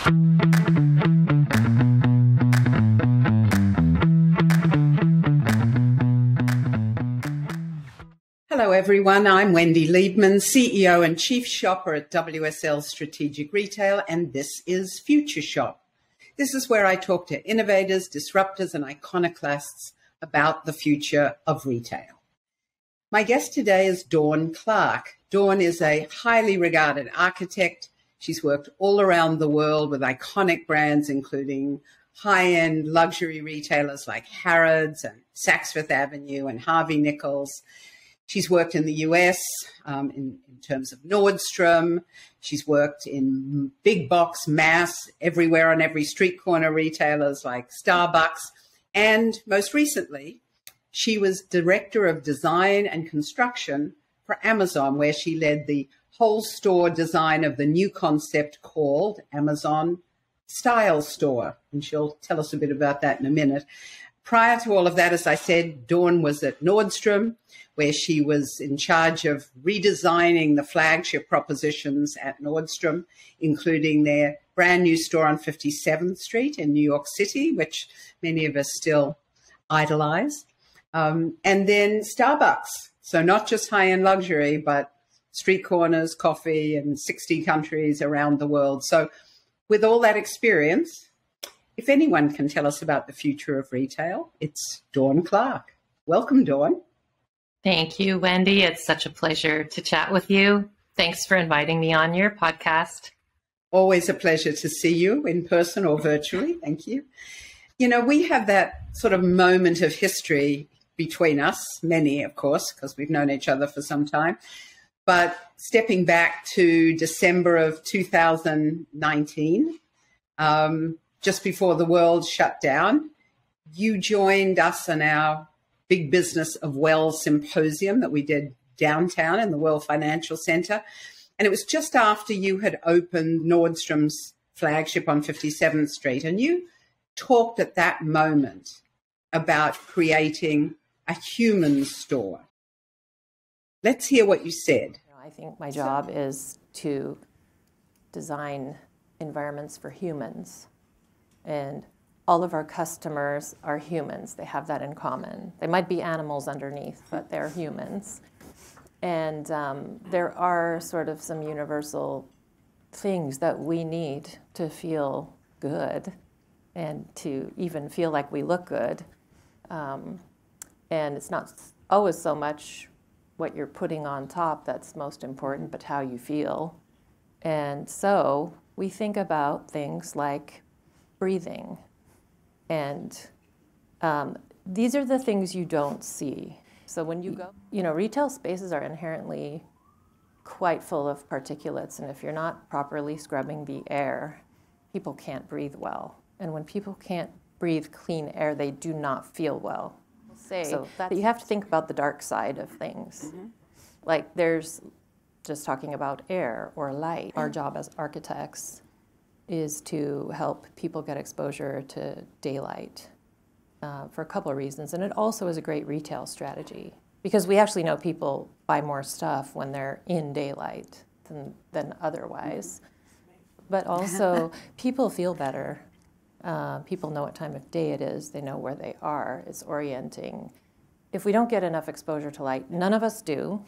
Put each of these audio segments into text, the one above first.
Hello everyone, I'm Wendy Liebman, CEO and Chief Shopper at WSL Strategic Retail, and this is Future Shop. This is where I talk to innovators, disruptors, and iconoclasts about the future of retail. My guest today is Dawn Clark. Dawn is a highly regarded architect. She's worked all around the world with iconic brands, including high-end luxury retailers like Harrods and Saks Fifth Avenue and Harvey Nichols. She's worked in the US in terms of Nordstrom. She's worked in big box mass everywhere on every street corner retailers like Starbucks. And most recently, she was Director of Design and Construction for Amazon, where she led the whole store design of the new concept called Amazon Style Store. And she'll tell us a bit about that in a minute. Prior to all of that, as I said, Dawn was at Nordstrom, where she was in charge of redesigning the flagship propositions at Nordstrom, including their brand new store on 57th Street in New York City, which many of us still idolize. And then Starbucks. So not just high-end luxury, but street corners, coffee in 60 countries around the world. So with all that experience, if anyone can tell us about the future of retail, it's Dawn Clark. Welcome, Dawn. Thank you, Wendy. It's such a pleasure to chat with you. Thanks for inviting me on your podcast. Always a pleasure to see you in person or virtually. Thank you. You know, we have that sort of moment of history between us, many, of course, because we've known each other for some time. But stepping back to December of 2019, just before the world shut down, you joined us in our Big Business of Well symposium that we did downtown in the World Financial Center. And it was just after you had opened Nordstrom's flagship on 57th Street. And you talked at that moment about creating a human store. Let's hear what you said. I think my job is to design environments for humans. And all of our customers are humans. They have that in common. They might be animals underneath, but they're humans. And there are sort of some universal things that we need to feel good and to even feel like we look good. And it's not always so much what you're putting on top that's most important, but how you feel. And so we think about things like breathing. And these are the things you don't see. So when you go, retail spaces are inherently quite full of particulates. And if you're not properly scrubbing the air, people can't breathe well. And when people can't breathe clean air, they do not feel well. So you have to think about the dark side of things. Mm-hmm. Like there's just talking about air or light. Our job as architects is to help people get exposure to daylight for a couple of reasons. And it also is a great retail strategy because we actually know people buy more stuff when they're in daylight than otherwise. But also people feel better. People know what time of day it is. They know where they are. It's orienting. If we don't get enough exposure to light, none of us do.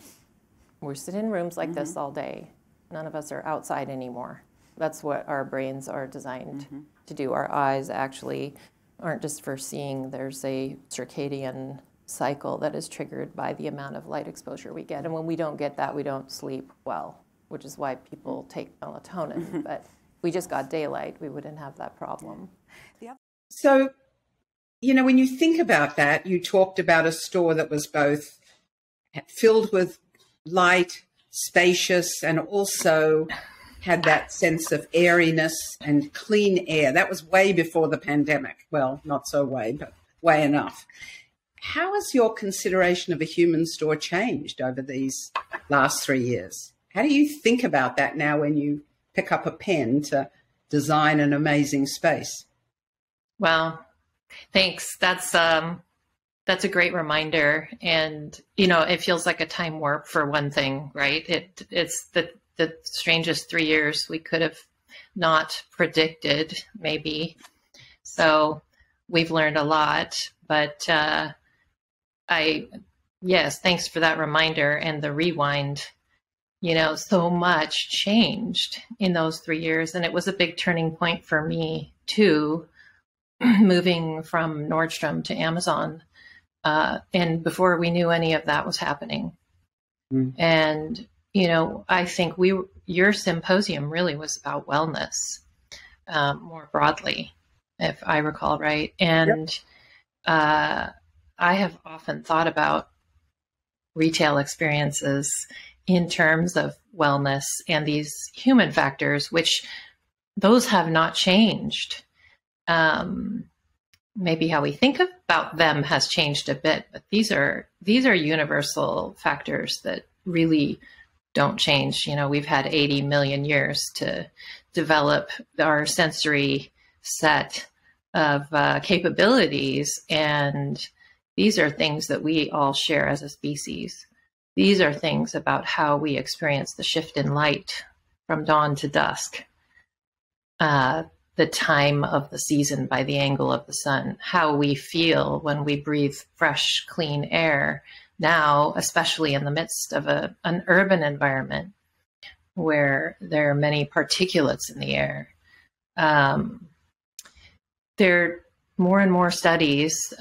We're sitting in rooms like this all day. None of us are outside anymore. That's what our brains are designed to do. Our eyes actually aren't just for seeing. There's a circadian cycle that is triggered by the amount of light exposure we get. And when we don't get that, we don't sleep well, which is why people take melatonin. But if we just got daylight, we wouldn't have that problem. So, when you think about that, you talked about a store that was both filled with light, spacious, and also had that sense of airiness and clean air. That was way before the pandemic. Well, not so way, but way enough. How has your consideration of a human store changed over these last 3 years? How do you think about that now when you pick up a pen to design an amazing space? Well, thanks. That's a great reminder. And, it feels like a time warp for one thing, right? It's the strangest 3 years we could have not predicted, maybe. So we've learned a lot, but yes, thanks for that reminder and the rewind. So much changed in those 3 years. And it was a big turning point for me too, moving from Nordstrom to Amazon. And before we knew any of that was happening. Mm. And, I think your symposium really was about wellness, more broadly, if I recall right. And yep. I have often thought about retail experiences in terms of wellness and these human factors, which those have not changed. Maybe how we think about them has changed a bit, but these are universal factors that really don't change. We've had 80 million years to develop our sensory set of capabilities, and these are things that we all share as a species. These are things about how we experience the shift in light from dawn to dusk, the time of the season by the angle of the sun, how we feel when we breathe fresh, clean air now, especially in the midst of an urban environment where there are many particulates in the air. There are more and more studies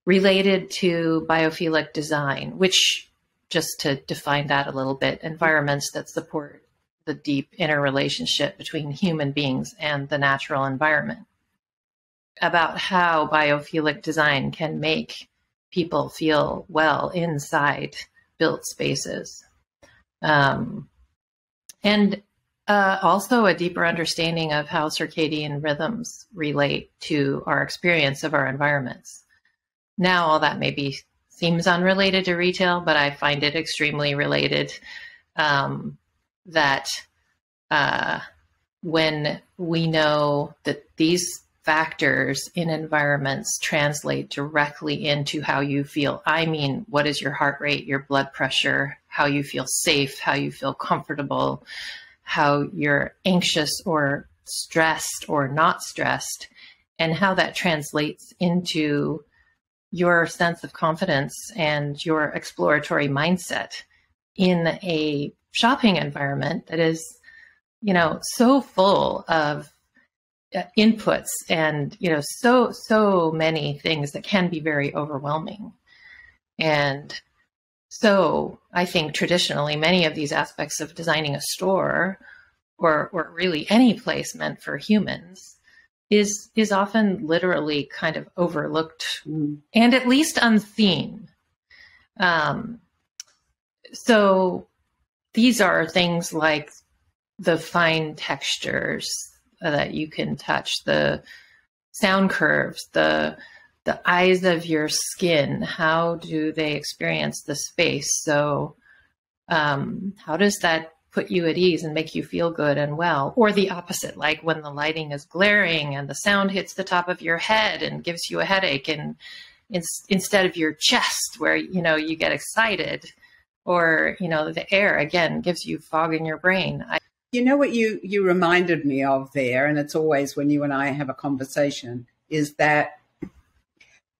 related to biophilic design, which, just to define that a little bit, environments that support the deep interrelationship between human beings and the natural environment, about how biophilic design can make people feel well inside built spaces. And also a deeper understanding of how circadian rhythms relate to our experience of our environments. Now, all that maybe seems unrelated to retail, but I find it extremely related. That when we know that these factors in environments translate directly into how you feel. I mean, what is your heart rate, your blood pressure, how you feel safe, how you feel comfortable, how you're anxious or stressed or not stressed, and how that translates into your sense of confidence and your exploratory mindset in a shopping environment that is, so full of inputs and, so many things that can be very overwhelming. And so I think traditionally many of these aspects of designing a store or really any place meant for humans is often literally kind of overlooked and at least unseen. So these are things like the fine textures that you can touch, the sound curves, the eyes of your skin. How do they experience the space? So how does that put you at ease and make you feel good and well? Or the opposite, like when the lighting is glaring and the sound hits the top of your head and gives you a headache, and instead of your chest where, you get excited, or, the air, again, gives you fog in your brain. What you reminded me of there, and it's always when you and I have a conversation, is that,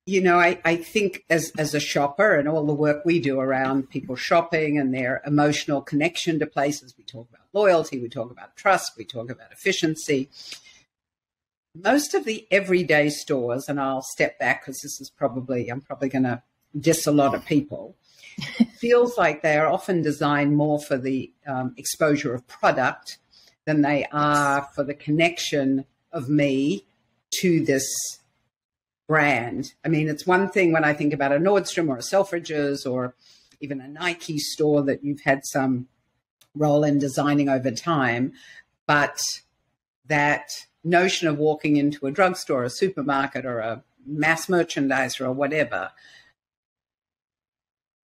I think as a shopper and all the work we do around people shopping and their emotional connection to places, we talk about loyalty, we talk about trust, we talk about efficiency. Most of the everyday stores, and I'll step back because I'm probably going to diss a lot of people, feels like they are often designed more for the exposure of product than they are for the connection of me to this brand. I mean, it's one thing when I think about a Nordstrom or a Selfridges or even a Nike store that you've had some role in designing over time, but that notion of walking into a drugstore, a supermarket, or a mass merchandiser or whatever,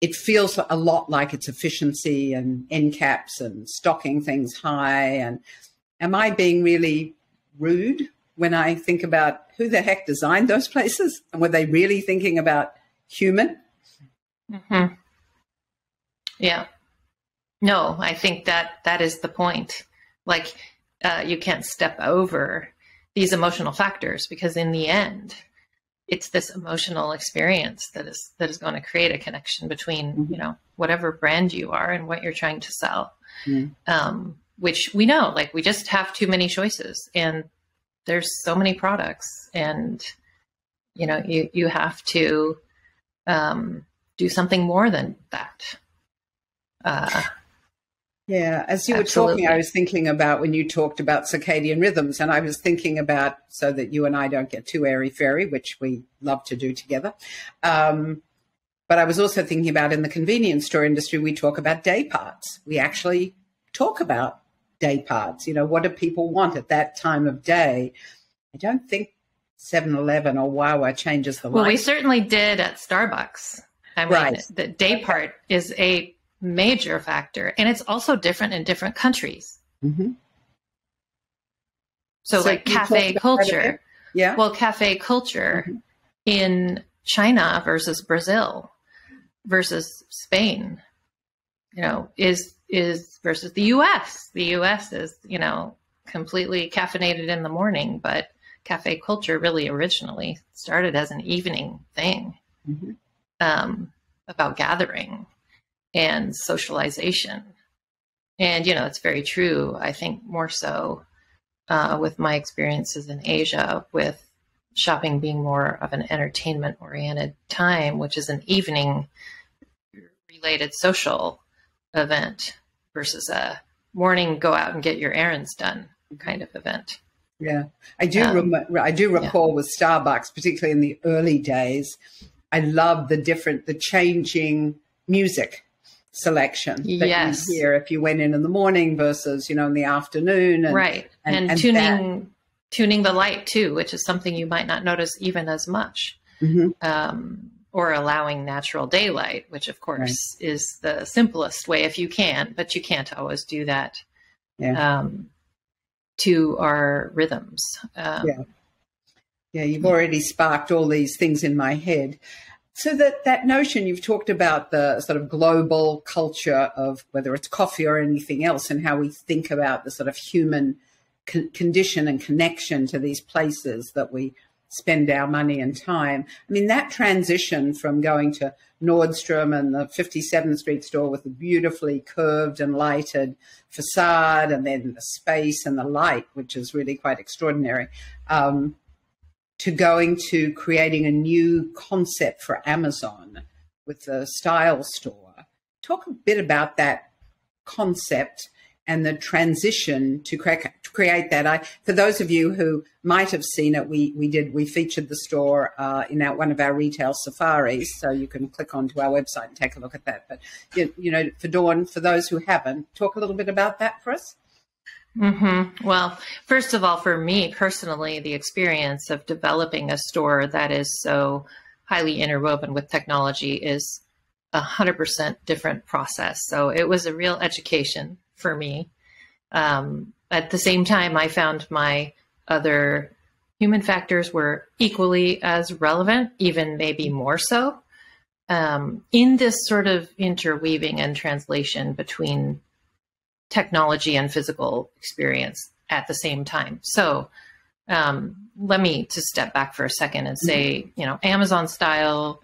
it feels a lot like it's efficiency and end caps and stocking things high. And am I being really rude when I think about who the heck designed those places? And were they really thinking about human? Mm-hmm. Yeah. No, I think that is the point. Like, you can't step over these emotional factors, because in the end, it's this emotional experience that is going to create a connection between, you know, whatever brand you are and what you're trying to sell. Which we know, like, we just have too many choices, and there's so many products, and, you know, you have to do something more than that. Yeah, as you Absolutely. were talking, I was thinking about when you talked about circadian rhythms, and I was thinking about, so that you and I don't get too airy-fairy, which we love to do together. But I was also thinking about, in the convenience store industry, we talk about day parts. We actually talk about day parts. You know, what do people want at that time of day? I don't think 7-Eleven or Wawa changes the light. Well, we certainly did at Starbucks. I mean, Right. The day part is a major factor, and it's also different in different countries. So like cafe culture. Yeah. Well, cafe culture in China versus Brazil versus Spain, you know, is versus the US. The US is, you know, completely caffeinated in the morning, but cafe culture really originally started as an evening thing, about gathering and socialization. And, you know, it's very true. I think more so with my experiences in Asia, with shopping being more of an entertainment oriented time, which is an evening related social event versus a morning, go out and get your errands done kind of event. Yeah, I do recall with Starbucks, particularly in the early days, I love the changing music selection that you hear if you went in the morning versus, you know, in the afternoon. And, right. And tuning the light too, which is something you might not notice even as much. Or allowing natural daylight, which of course is the simplest way if you can, but you can't always do that to our rhythms. You've already sparked all these things in my head. So that notion, you've talked about the sort of global culture of whether it's coffee or anything else, and how we think about the sort of human condition and connection to these places that we spend our money and time. I mean, that transition from going to Nordstrom and the 57th Street store with the beautifully curved and lighted facade, and then the space and the light, which is really quite extraordinary, to going to creating a new concept for Amazon with the style store. Talk a bit about that concept and the transition to create that. For those of you who might have seen it, we featured the store in one of our retail safaris, so you can click onto our website and take a look at that. But you know, for Dawn, for those who haven't, talk a little bit about that for us. Well, first of all, for me personally, the experience of developing a store that is so highly interwoven with technology is 100% different process. So it was a real education for me. At the same time, I found my other human factors were equally as relevant, even maybe more so, in this sort of interweaving and translation between technology and physical experience at the same time. So let me just step back for a second and say, you know, Amazon style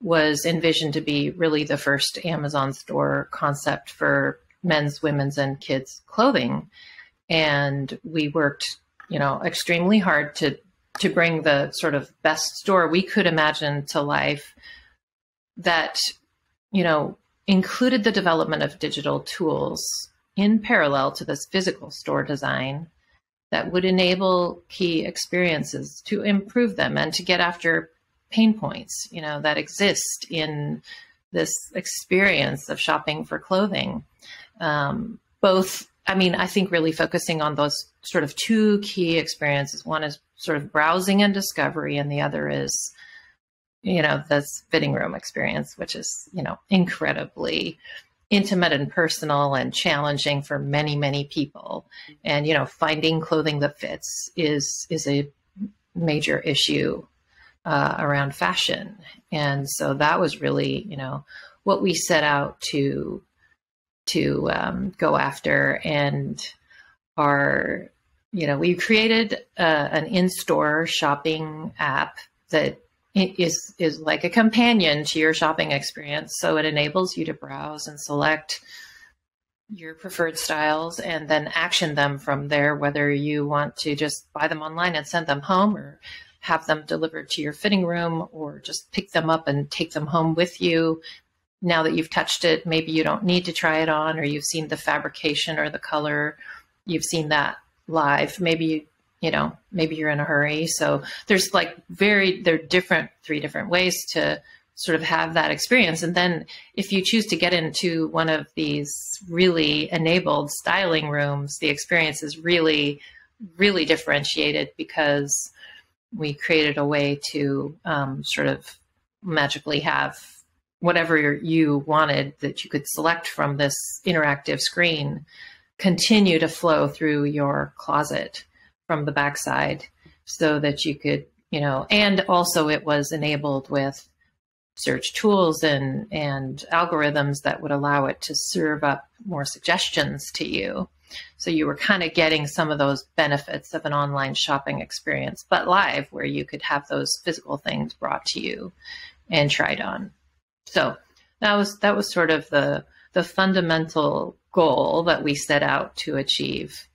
was envisioned to be really the first Amazon store concept for men's, women's, and kids' clothing. And we worked, you know, extremely hard to bring the sort of best store we could imagine to life that, you know, included the development of digital tools in parallel to this physical store design that would enable key experiences to improve them and to get after pain points, you know, that exist in this experience of shopping for clothing. Both, I mean, I think really focusing on those sort of two key experiences. One is sort of browsing and discovery, and the other is, you know, this fitting room experience, which is, you know, incredibly intimate and personal and challenging for many, many people. And, you know, finding clothing that fits is a major issue around fashion. And so that was really, you know, what we set out to go after. And our we created an in-store shopping app that is like a companion to your shopping experience. So it enables you to browse and select your preferred styles and then action them from there, whether you want to just buy them online and send them home, or have them delivered to your fitting room, or just pick them up and take them home with you. Now that you've touched it, maybe you don't need to try it on, or you've seen the fabrication or the color, you've seen that live. Maybe maybe you're in a hurry. So there's three different ways to sort of have that experience. And then if you choose to get into one of these really enabled styling rooms, the experience is really, really differentiated, because we created a way to sort of magically have whatever you wanted that you could select from this interactive screen continue to flow through your closet from the backside, so that you could, and also it was enabled with search tools and algorithms that would allow it to serve up more suggestions to you. So you were kind of getting some of those benefits of an online shopping experience, but live, where you could have those physical things brought to you and tried on. So that was sort of the fundamental goal that we set out to achieve.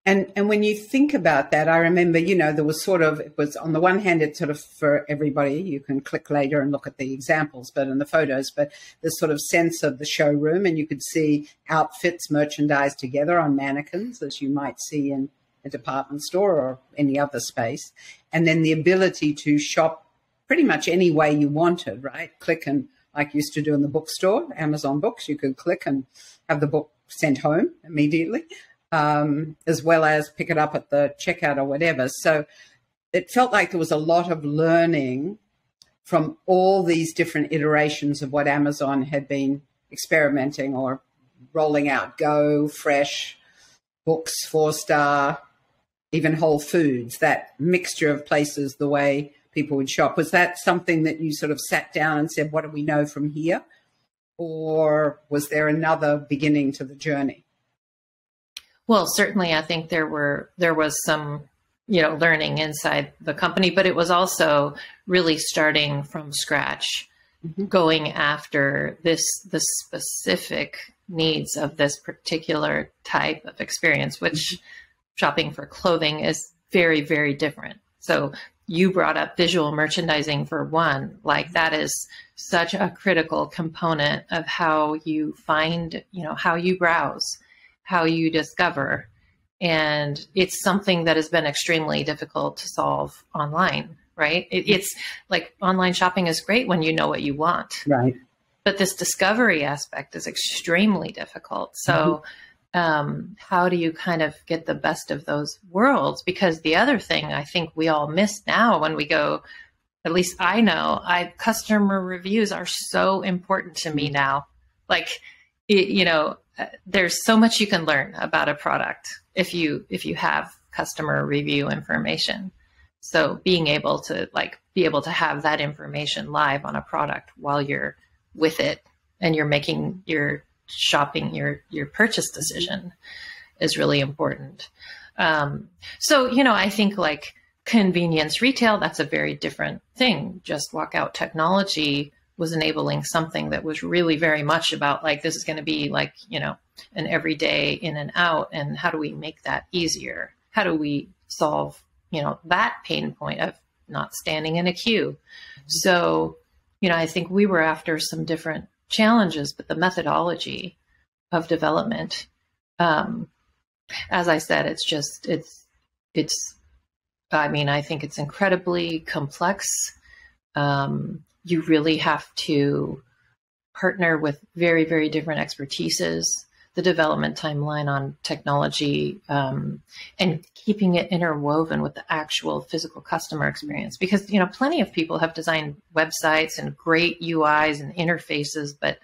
And when you think about that, I remember, there was it was on the one hand, it's sort of for everybody. You can click later and look at the examples, but in the photos, but this sort of sense of the showroom, and you could see outfits merchandised together on mannequins, as you might see in a department store or any other space. And then the ability to shop pretty much any way you wanted, right? Click, and like you used to do in the bookstore, Amazon Books, you could click and have the book sent home immediately. As well as pick it up at the checkout or whatever. So it felt like there was a lot of learning from all these different iterations of what Amazon had been experimenting or rolling out. Go, Fresh, Books, 4-Star, even Whole Foods, that mixture of places, the way people would shop. Was that something that you sort of sat down and said, what do we know from here? Or was there another beginning to the journey? Well, certainly, I think there was some, learning inside the company, but it was also really starting from scratch, going after the specific needs of this particular type of experience, which shopping for clothing is very, very different. So you brought up visual merchandising for one, that is such a critical component of how you find, how you browse, how you discover. And it's something that has been extremely difficult to solve online, right? It's like online shopping is great when you know what you want. Right. But this discovery aspect is extremely difficult. So how do you kind of get the best of those worlds? Because the other thing I think we all miss now when we go, at least I know, customer reviews are so important to me now. There's so much you can learn about a product if you have customer review information. So being able to have that information live on a product while you're with it and you're making your shopping, your purchase decision is really important. So I think convenience retail, that's a very different thing. Just Walkout technology was enabling something that was really very much about this is going to be an everyday in and out. And how do we make that easier? How do we solve, that pain point of not standing in a queue? So, I think we were after some different challenges, but the methodology of development, as I said, I think it's incredibly complex. You really have to partner with very, very different expertises, the development timeline on technology, and keeping it interwoven with the actual physical customer experience. Because, plenty of people have designed websites and great UIs and interfaces, but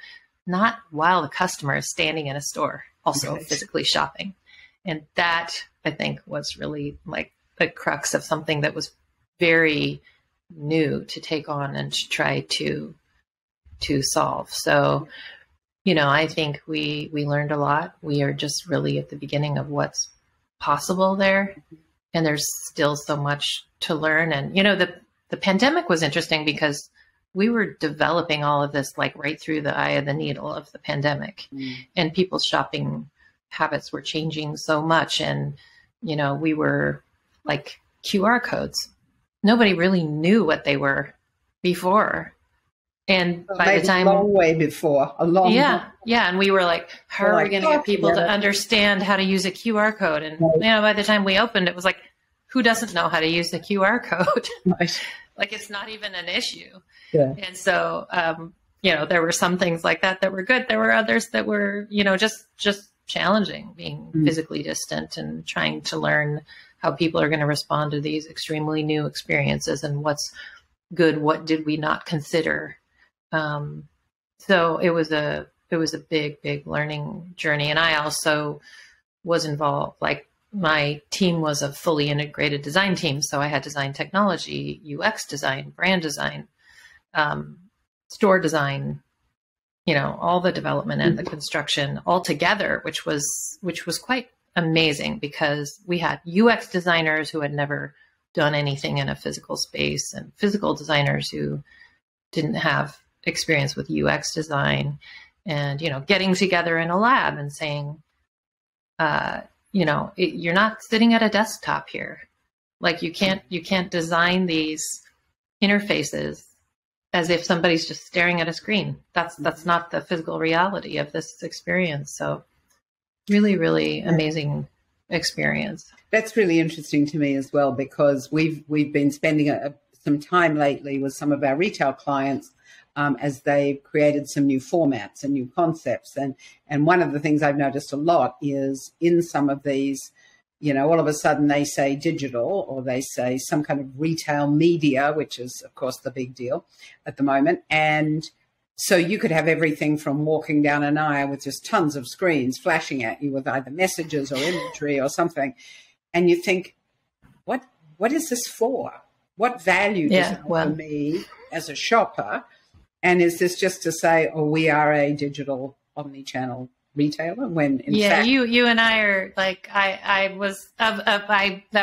not while the customer is standing in a store, also physically shopping. And that, I think, was really the crux of something that was very new to take on and to try to solve. So, I think we learned a lot. We are just really at the beginning of what's possible there. And there's still so much to learn. And, the pandemic was interesting because we were developing all of this like right through the eye of the needle of the pandemic, and people's shopping habits were changing so much. And, we were like QR codes. Nobody really knew what they were before. And by the time, a long way before, yeah. And we were like, how are we going to get people to understand how to use a QR code? And by the time we opened, it was like, who doesn't know how to use the QR code? Right. Like, it's not even an issue. Yeah. And so, there were some things like that were good. There were others that were, just challenging, being physically distant and trying to learn how people are going to respond to these extremely new experiences and what's good, what did we not consider. So it was a big, big learning journey. And I also was involved, like my team was a fully integrated design team. So I had design technology, UX design, brand design, store design, all the development and the construction all together, which was quite amazing because we had UX designers who had never done anything in a physical space and physical designers who didn't have experience with UX design, and, getting together in a lab and saying, you're not sitting at a desktop here. Like you can't design these interfaces as if somebody's just staring at a screen. That's not the physical reality of this experience. So really, really amazing experience. That's really interesting to me as well, because we've been spending some time lately with some of our retail clients as they've created some new formats and new concepts. And one of the things I've noticed a lot is in some of these, all of a sudden they say digital, or they say some kind of retail media, which is, of course, the big deal at the moment. And so you could have everything from walking down an aisle with just tons of screens flashing at you with either messages or imagery or something. And you think, what is this for? What value does it have for me as a shopper? And is this just to say, we are a digital omni-channel retailer, when in fact, you and I are like, that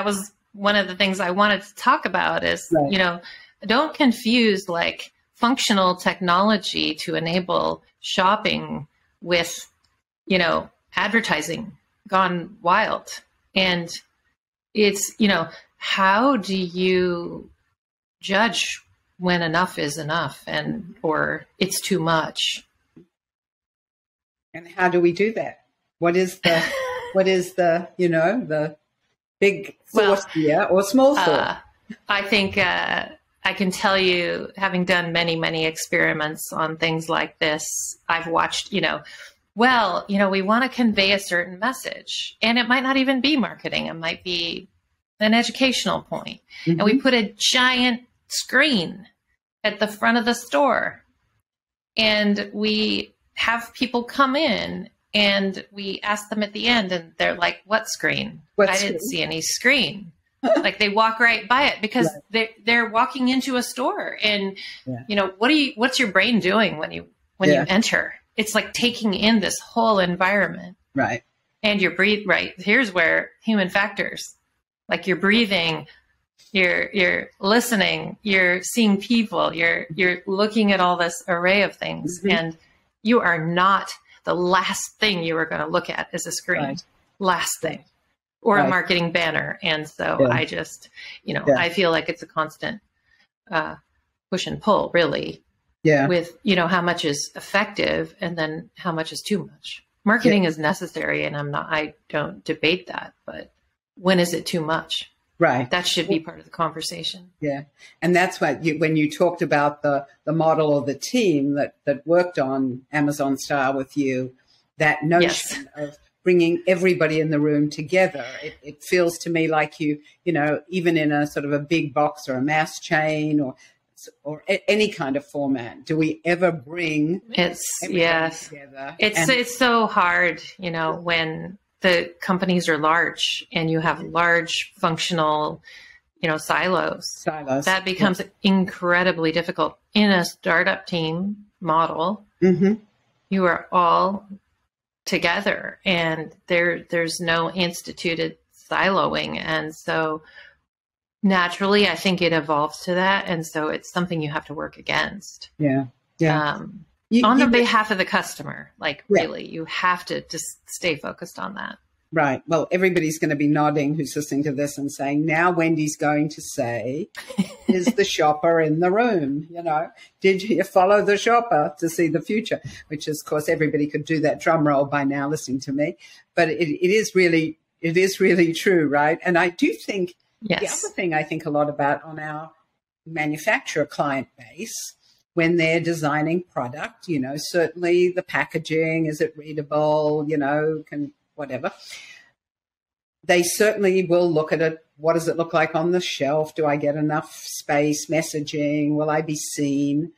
was one of the things I wanted to talk about is, right. Don't confuse like functional technology to enable shopping with, advertising gone wild. And it's, how do you judge when enough is enough or it's too much? And how do we do that? What is the the big thought here, or small thought? I think I can tell you, having done many, many experiments on things like this, I've watched, we want to convey a certain message, and it might not even be marketing. It might be an educational point. And we put a giant screen at the front of the store, and we have people come in and we ask them at the end, and they're like, what screen? I didn't see any screen. Like they walk right by it because they're walking into a store, and what's your brain doing when you enter? It's like taking in this whole environment. Right. And you're here's where human factors, like you're breathing, you're listening, you're seeing people, you're looking at all this array of things, and you are not the last thing you are going to look at is a screen. Right. Last thing. Or a marketing banner. And so I just, I feel like it's a constant push and pull, really. Yeah. With, how much is effective and then how much is too much. Marketing is necessary, and I don't debate that, but when is it too much? Right. That should be part of the conversation. Yeah. And that's what when you talked about the model or the team that worked on Amazon Style with you, that notion of bringing everybody in the room together, it feels to me like even in a sort of a big box or a mass chain or any kind of format, do we ever bring everybody together? It's so hard, when the companies are large and you have large functional, silos. That becomes incredibly difficult in a startup team model. You are all together, and there's no instituted siloing. And so naturally, I think it evolves to that. And so it's something you have to work against. Yeah. On the behalf of the customer, like really, you have to just stay focused on that. Right. Well, everybody's going to be nodding who's listening to this and saying, now Wendy's going to say, is the shopper in the room? You know, did you follow the shopper to see the future? Which is, of course, everybody could do that drum roll by now listening to me. But it is really true, right? And I do think the other thing I think a lot about on our manufacturer client base, when they're designing product, you know, certainly the packaging, is it readable, you know, whatever. They certainly will look at it. What does it look like on the shelf? Do I get enough space, messaging? Will I be seen?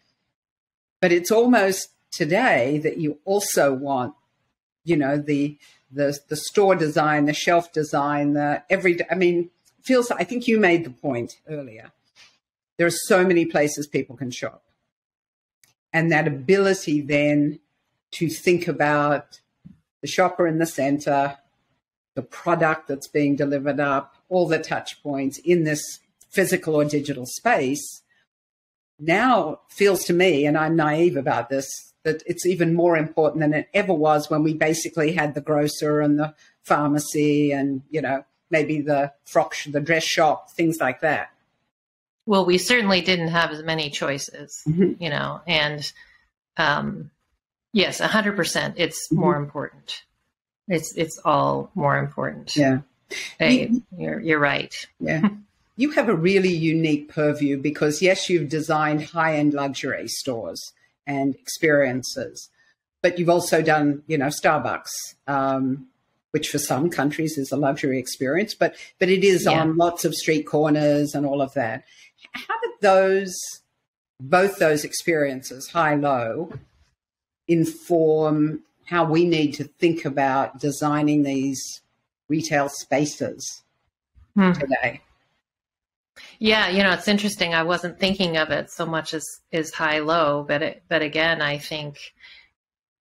But it's almost today that you also want, you know, the store design, the shelf design, I think you made the point earlier. There are so many places people can shop. And that ability then to think about the shopper in the center, the product that's being delivered up, all the touch points in this physical or digital space now feels to me, and I'm naive about this, that it's even more important than it ever was when we basically had the grocer and the pharmacy and, you know, maybe the the dress shop, things like that. Well, we certainly didn't have as many choices, you know, and yes, 100%. It's more important. It's all more important. Yeah. You're right. Yeah. You have a really unique purview because, yes, you've designed high-end luxury stores and experiences, but you've also done, you know, Starbucks, which for some countries is a luxury experience, but it is on lots of street corners and all of that. How did both those experiences, high-low, inform how we need to think about designing these retail spaces today? Yeah, you know, it's interesting. I wasn't thinking of it so much as high-low, but again, I think,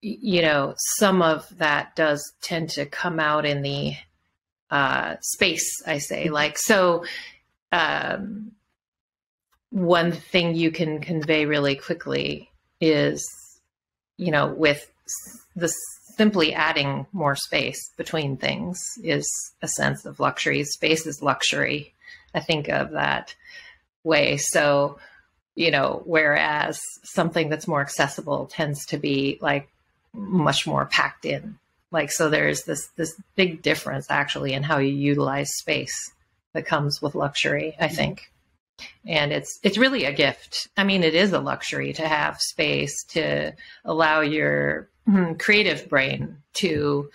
you know, some of that does tend to come out in the space, I say. Like, so one thing you can convey really quickly is, you know, with the simply adding more space between things is a sense of luxury. Space is luxury. I think of that way. So, you know, whereas something that's more accessible tends to be like much more packed in. Like, so there's this big difference actually in how you utilize space that comes with luxury, I think. And it's really a gift. I mean, it is a luxury to have space to allow your creative brain to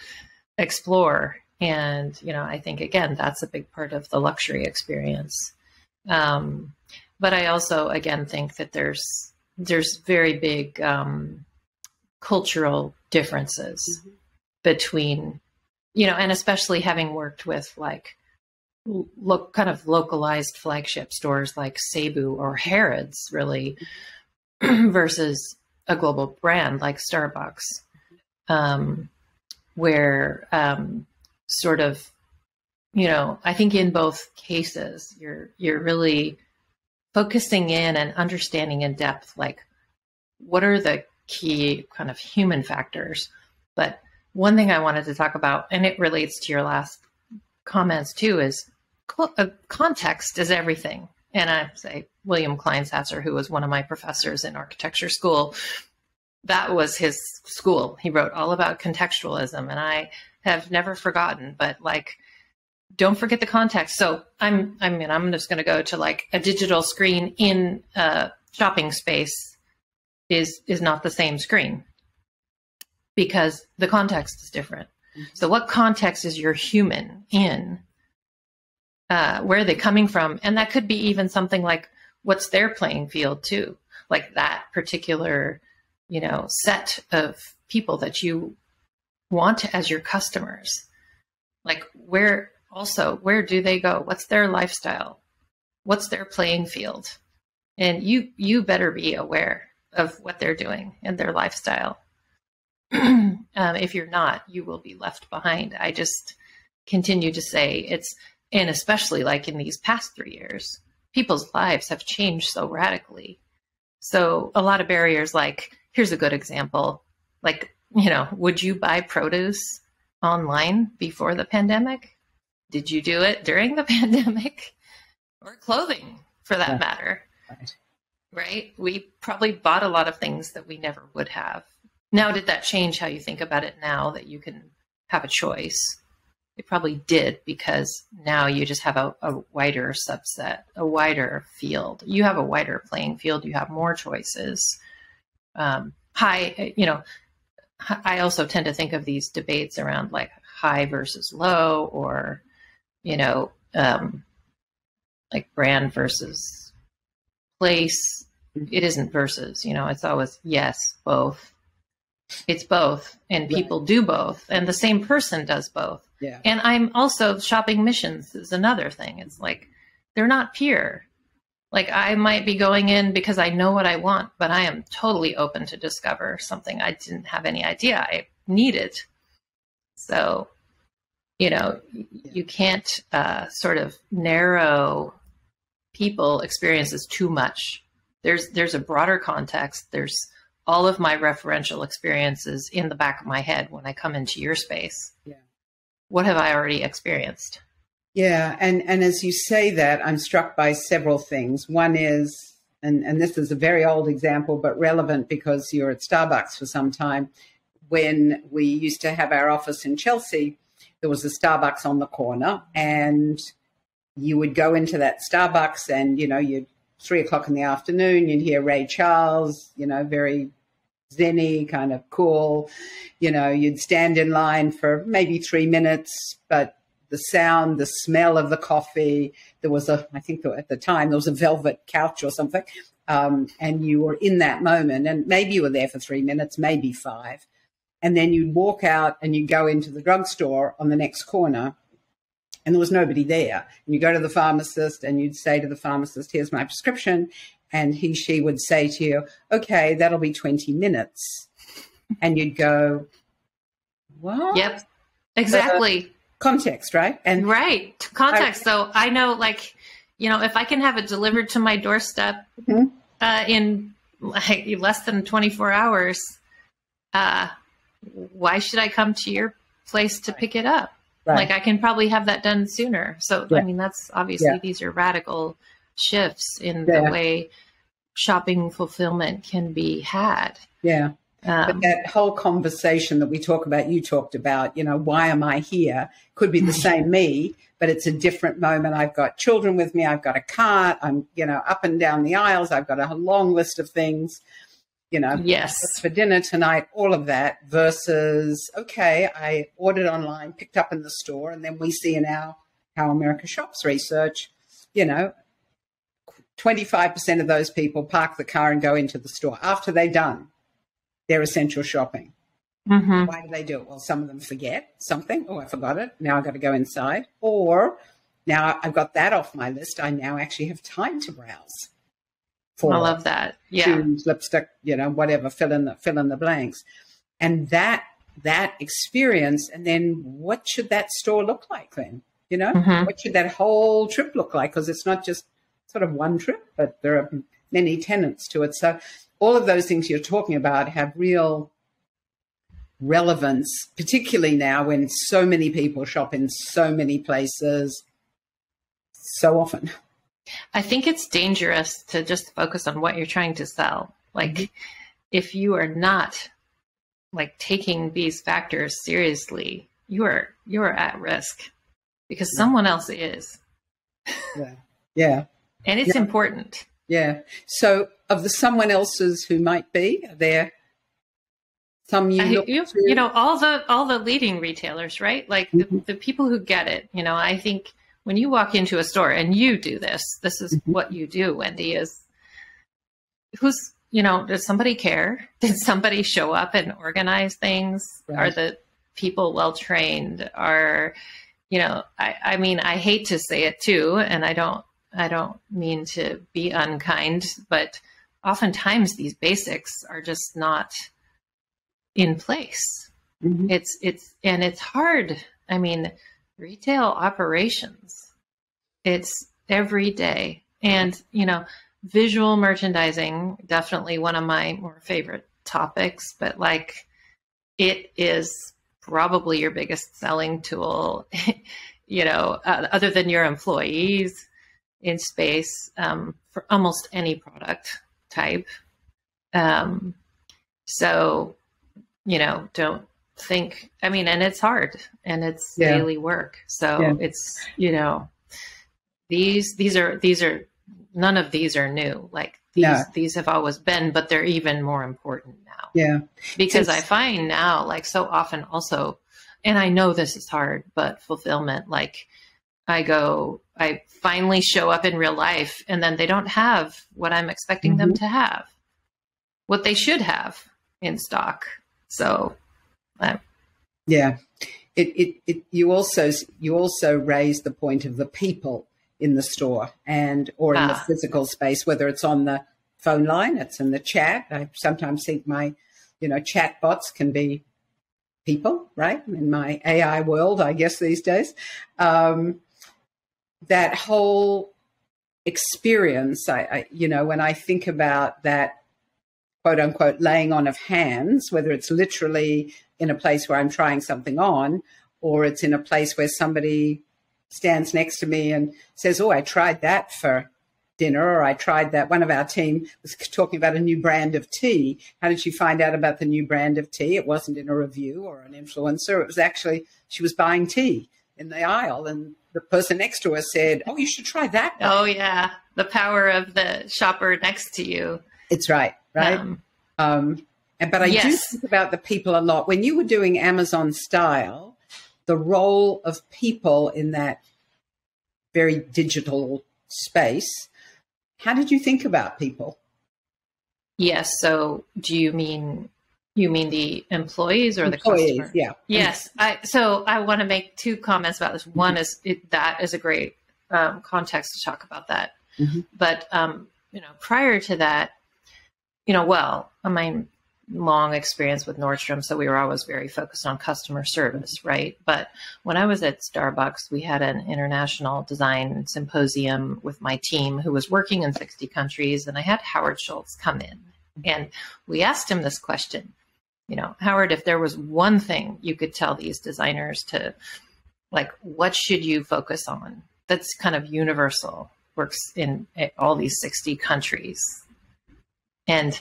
explore. And, you know, I think, again, that's a big part of the luxury experience. But I also, again, think that there's very big cultural differences between, you know, and especially having worked with like kind of localized flagship stores like Cebu or Harrods, really, versus a global brand like Starbucks, where sort of, you know, I think in both cases, you're really focusing in and understanding in depth, like what are the key kind of human factors. But one thing I wanted to talk about, and it relates to your last comments too, is context is everything. And I say William Kleinsasser, who was one of my professors in architecture school, that was his school. He wrote all about contextualism, and I have never forgotten, but like, don't forget the context. So I'm just going to go to like a digital screen in a shopping space is not the same screen because the context is different. So what context is your human in? Where are they coming from? And that could be even something like, what's their playing field too? Like that particular, you know, set of people that you want as your customers. Like where do they go? What's their lifestyle? What's their playing field? And you better be aware of what they're doing and their lifestyle. If you're not, you will be left behind. I just continue to say and especially like in these past 3 years, people's lives have changed so radically. So a lot of barriers, like, here's a good example. Like, would you buy produce online before the pandemic? Did you do it during the pandemic? Or clothing, for that matter? Right? We probably bought a lot of things that we never would have. Now, did that change how you think about it now that you can have a choice? It probably did, because now you just have a wider subset, a wider field. You have a wider playing field. You have more choices. I also tend to think of these debates around like high versus low, or, like brand versus place. It isn't versus, it's always yes, both. It's both, and people do both, and the same person does both. Yeah. And I'm also shopping missions is another thing. It's like, they're not pure. Like, I might be going in because I know what I want, but I am totally open to discover something I didn't have any idea I needed. So, you can't sort of narrow people experiences too much. There's a broader context. There's all of my referential experiences in the back of my head when I come into your space. Yeah. What have I already experienced? Yeah. And as you say that, I'm struck by several things. One is, and this is a very old example, but relevant because you're at Starbucks for some time. When we used to have our office in Chelsea, there was a Starbucks on the corner, and you would go into that Starbucks and, you'd 3 o'clock in the afternoon, you'd hear Ray Charles, very zenny, kind of cool. You'd stand in line for maybe 3 minutes, but the sound, the smell of the coffee, I think at the time there was a velvet couch or something, and you were in that moment, and maybe you were there for 3 minutes, maybe 5. And then you'd walk out and you'd go into the drugstore on the next corner, and there was nobody there. And you go to the pharmacist and you'd say to the pharmacist, here's my prescription. And she would say to you, okay, that'll be 20 minutes. And you'd go, what? Yep, exactly. Context, right? And right. Context. So I know, like, if I can have it delivered to my doorstep in like less than 24 hours, why should I come to your place to pick it up? Right. Like, I can probably have that done sooner. So, I mean, that's obviously, these are radical shifts in the way shopping fulfillment can be had. Yeah. But that whole conversation that we talk about, you talked about, why am I here? Could be the same me, but it's a different moment. I've got children with me. I've got a cart. I'm, up and down the aisles. I've got a long list of things. Yes, what's for dinner tonight, all of that, versus, okay, I ordered online, picked up in the store, and then we see in our How America Shops research, 25% of those people park the car and go into the store after they've done their essential shopping. Mm-hmm. Why do they do it? Well, some of them forget something. Oh, I forgot it. Now I've got to go inside. Or now I've got that off my list. I now actually have time to browse. I love that. Yeah. Shoes, lipstick, whatever, fill in the blanks. And that experience, and then what should that store look like then? What should that whole trip look like? Because it's not just sort of one trip, but there are many tenets to it. So all of those things you're talking about have real relevance, particularly now when so many people shop in so many places so often. I think it's dangerous to just focus on what you're trying to sell. Like, if you are not like taking these factors seriously, you are at risk because someone else is. Yeah. And it's important. Yeah. So of the someone else's who might be, are there some all the leading retailers, right? Like the people who get it, I think when you walk into a store and you do this is what you do, Wendy, is does somebody care? Did somebody show up and organize things? Right. Are the people well-trained? I mean, I hate to say it too, and I don't mean to be unkind, but oftentimes these basics are just not in place. It's hard. I mean, retail operations, it's every day. And, visual merchandising, definitely one of my more favorite topics, but like it is probably your biggest selling tool, other than your employees in space, for almost any product type. So, don't think, and it's hard and it's daily work. So it's, these are, none of these are new. Like these have always been, but they're even more important now. Yeah. Because I find now, like so often also, and I know this is hard, but fulfillment, like I finally show up in real life and then they don't have what I'm expecting them to have, what they should have in stock. So, yeah, you also raise the point of the people in the store or in the physical space, whether it's on the phone line, it's in the chat. I sometimes think my, chat bots can be people, right? In my AI world, I guess these days, that whole experience, when I think about that quote unquote laying on of hands, whether it's literally in a place where I'm trying something on, or it's in a place where somebody stands next to me and says, oh, I tried that for dinner, or I tried that. One of our team was talking about a new brand of tea. How did she find out about the new brand of tea? It wasn't in a review or an influencer. It was actually, she was buying tea in the aisle and the person next to her said, oh, you should try that one. Oh, yeah. The power of the shopper next to you. It's right. Right. But I do think about the people a lot. When you were doing Amazon style, the role of people in that very digital space, how did you think about people? Yes. So do you mean the employees or the customer? Yeah. Yes. I want to make two comments about this. One is that is a great context to talk about that. But, prior to that, my long experience with Nordstrom, so we were always very focused on customer service, right? But when I was at Starbucks, we had an international design symposium with my team who was working in 60 countries, and I had Howard Schultz come in, and we asked him this question, Howard, if there was one thing you could tell these designers to, like, what should you focus on? That's kind of universal, works in all these 60 countries. And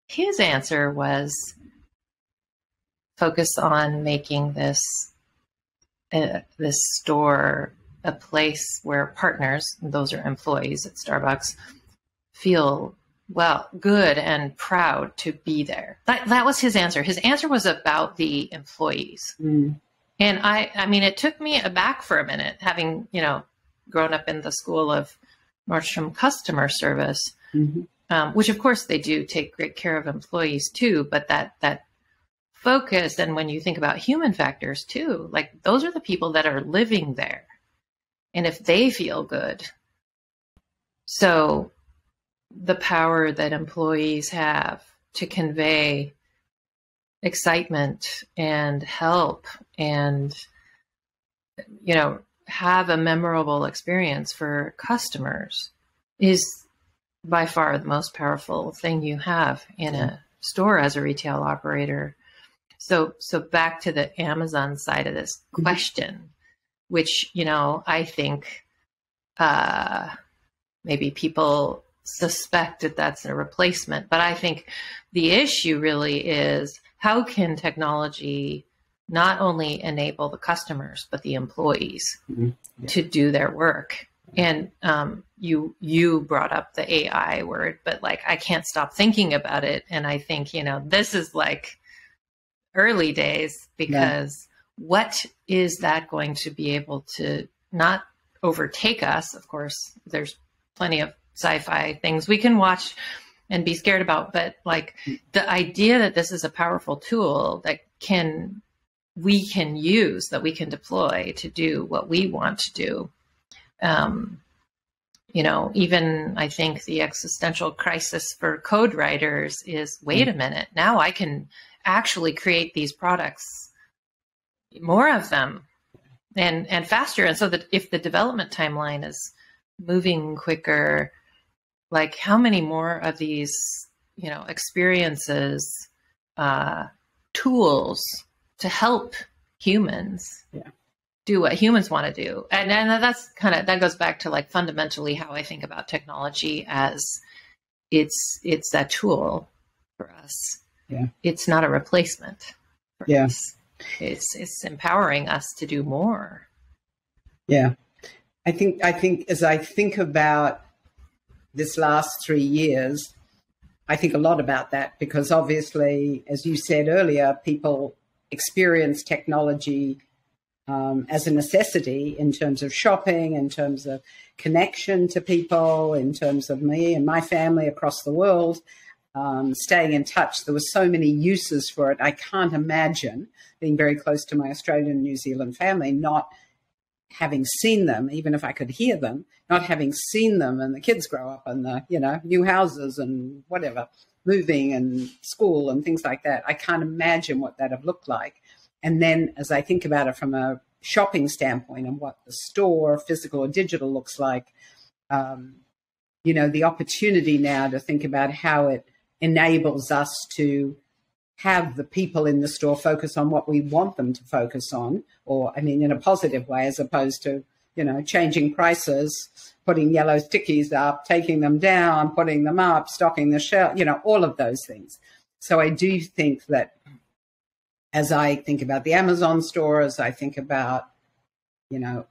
his answer was focus on making this store a place where partners, those are employees at Starbucks, feel good and proud to be there. That was his answer. His answer was about the employees. And it took me aback for a minute, having, grown up in the school of Nordstrom customer service, which of course they do take great care of employees too, but that focus, and when you think about human factors too, like those are the people that are living there. And if they feel good, so the power that employees have to convey excitement and help and, have a memorable experience for customers is by far the most powerful thing you have in a store as a retail operator. So back to the Amazon side of this question, which, I think maybe people suspect that that's a replacement, but I think the issue really is how can technology not only enable the customers, but the employees to do their work. And you brought up the AI word, but like, I can't stop thinking about it. And I think, this is like early days, because what is that going to be able to not overtake us? Of course, there's plenty of sci-fi things we can watch and be scared about, but like the idea that this is a powerful tool that we can use, that we can deploy to do what we want to do. Even I think the existential crisis for code writers is, wait a minute, now I can actually create these products, more of them, and faster. And so that if the development timeline is moving quicker, like how many more of these, experiences, tools to help humans do what humans want to do. And that's that goes back to like fundamentally how I think about technology as it's a tool for us. Yeah. It's not a replacement for Yeah. us. It's empowering us to do more. Yeah. I think as I think about this last 3 years, I think a lot about that because obviously, as you said earlier, people experience technology as a necessity in terms of shopping, in terms of connection to people, in terms of me and my family across the world, staying in touch. There were so many uses for it. I can't imagine being very close to my Australian and New Zealand family, not having seen them, even if I could hear them, not having seen them, and the kids grow up in the, new houses and whatever, moving and school and things like that. I can't imagine what that have looked like. And then as I think about it from a shopping standpoint and what the store, physical or digital, looks like, the opportunity now to think about how it enables us to have the people in the store focus on what we want them to focus on, or, in a positive way, as opposed to, changing prices, putting yellow stickies up, taking them down, putting them up, stocking the shelf, all of those things. So I do think that as I think about the Amazon store, as I think about,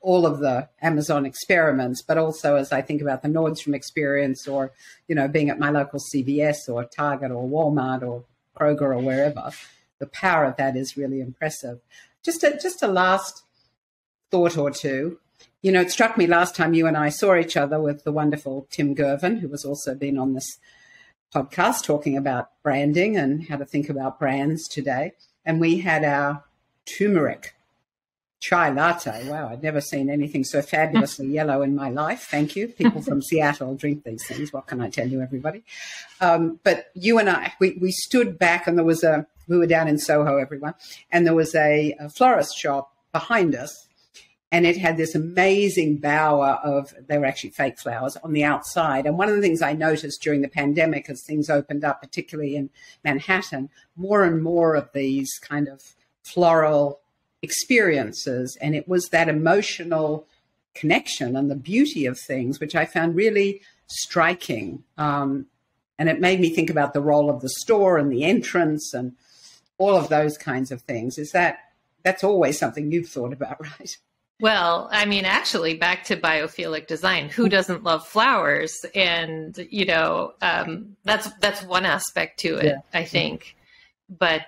all of the Amazon experiments, but also as I think about the Nordstrom experience or, being at my local CVS or Target or Walmart or Kroger or wherever, the power of that is really impressive. Just a last thought or two. It struck me last time you and I saw each other with the wonderful Tim Gervin, who has also been on this podcast talking about branding and how to think about brands today. And we had our turmeric chai latte. Wow, I'd never seen anything so fabulously yellow in my life. Thank you. People from Seattle drink these things. What can I tell you, everybody? But you and I, we stood back and we were down in Soho, everyone, and there was a florist shop behind us. And it had this amazing bower of, they were actually fake flowers, on the outside. And one of the things I noticed during the pandemic as things opened up, particularly in Manhattan, more and more of these kind of floral experiences. And it was that emotional connection and the beauty of things, which I found really striking. And it made me think about the role of the store and the entrance and all of those kinds of things. That's always something you've thought about, right? Well, actually, back to biophilic design. Who doesn't love flowers? And that's one aspect to it, I think. But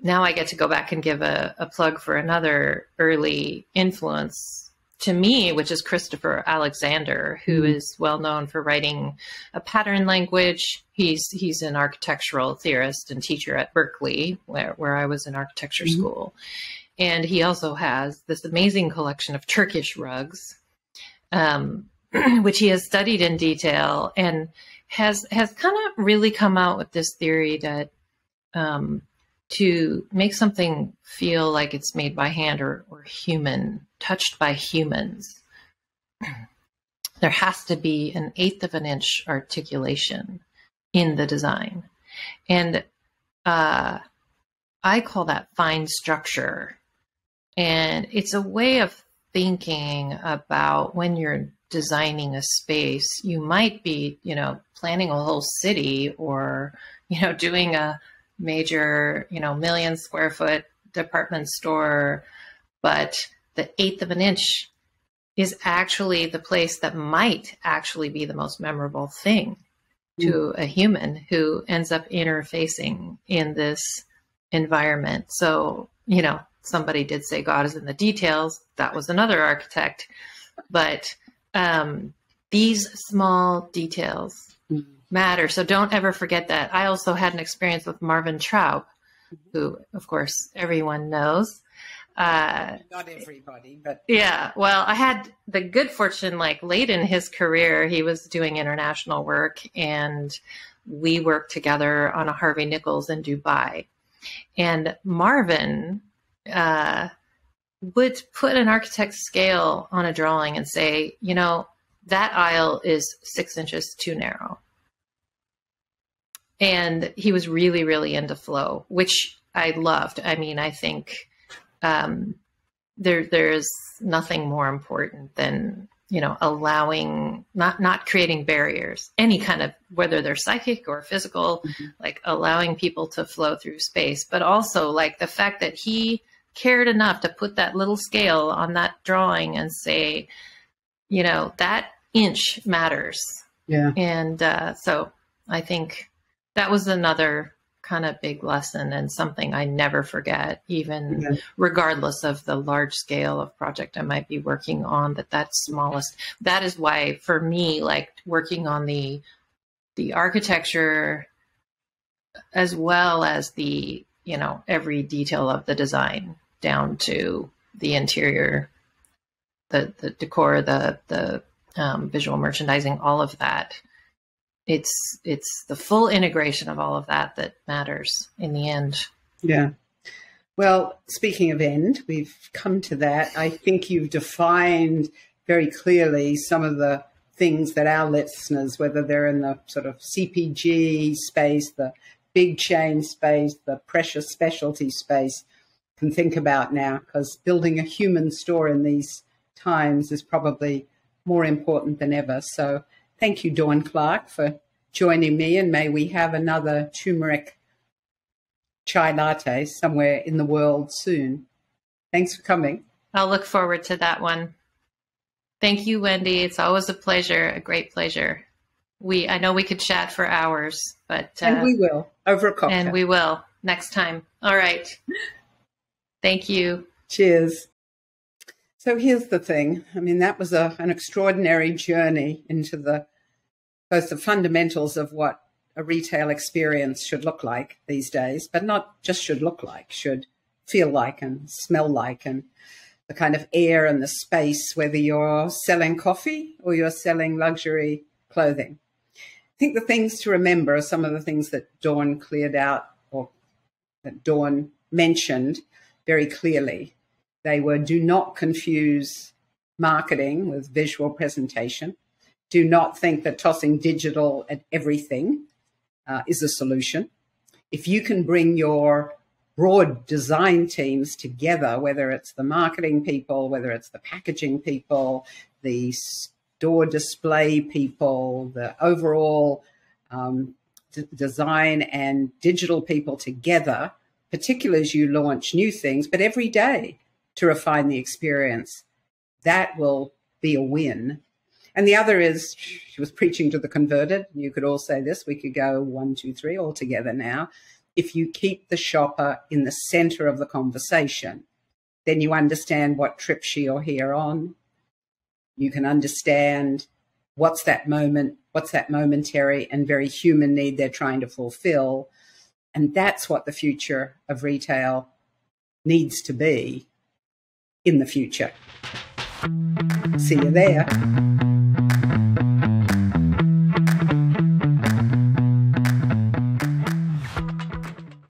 now I get to go back and give a plug for another early influence to me, which is Christopher Alexander, who is well known for writing a pattern language. He's an architectural theorist and teacher at Berkeley, where I was in architecture school. And he also has this amazing collection of Turkish rugs, which he has studied in detail and has kind of really come out with this theory that to make something feel like it's made by hand or human, touched by humans, there has to be an 1/8 of an inch articulation in the design. And I call that fine structure. And it's a way of thinking about when you're designing a space, you might be, planning a whole city or, doing a major, 1 million square foot department store, but the 1/8 of an inch is actually the place that might actually be the most memorable thing to a human who ends up interfacing in this environment. So, somebody did say God is in the details. That was another architect. But these small details matter. So don't ever forget that. I also had an experience with Marvin Traub, who, of course, everyone knows. Not everybody, but... Yeah. Well, I had the good fortune, late in his career, he was doing international work, and we worked together on a Harvey Nichols in Dubai. And Marvin would put an architect's scale on a drawing and say, you know, that aisle is 6 inches too narrow. And he was really, really into flow, which I loved. I mean, I think there's nothing more important than, you know, allowing, not creating barriers, any kind of, whether they're psychic or physical, like allowing people to flow through space, but also like the fact that he cared enough to put that little scale on that drawing and say, you know, that inch matters. Yeah. And so I think that was another kind of big lesson and something I never forget, even regardless of the large scale of project I might be working on, that smallest. That is why for me, like working on the architecture as well as the, you know, every detail of the design down to the interior, the decor, the visual merchandising, all of that. It's the full integration of all of that matters in the end. Yeah. Well, speaking of end, we've come to that. I think you've defined very clearly some of the things that our listeners, whether they're in the sort of CPG space, the big chain space, the precious specialty space, can think about now, because building a human store in these times is probably more important than ever. So thank you, Dawn Clark, for joining me, and may we have another turmeric chai latte somewhere in the world soon. Thanks for coming. I'll look forward to that one. Thank you, Wendy. It's always a pleasure, a great pleasure. I know we could chat for hours, but... and we will, over a cocktail. And we will, next time. All right. Thank you. Cheers. So here's the thing. I mean, that was an extraordinary journey into both the fundamentals of what a retail experience should look like these days, but not just should look like, should feel like and smell like, and the kind of air and the space, whether you're selling coffee or you're selling luxury clothing. I think the things to remember are some of the things that Dawn cleared out, or that Dawn mentioned very clearly. They were: do not confuse marketing with visual presentation. Do not think that tossing digital at everything is a solution. If you can bring your broad design teams together, whether it's the marketing people, whether it's the packaging people, the store display people, the overall design and digital people together, particularly as you launch new things, but every day to refine the experience, that will be a win. And the other is, she was preaching to the converted. You could all say this. We could go 1, 2, 3 all together now. If you keep the shopper in the center of the conversation, then you understand what trip she or he are on. You can understand what's that moment, what's that momentary and very human need they're trying to fulfill. And that's what the future of retail needs to be in the future. See you there.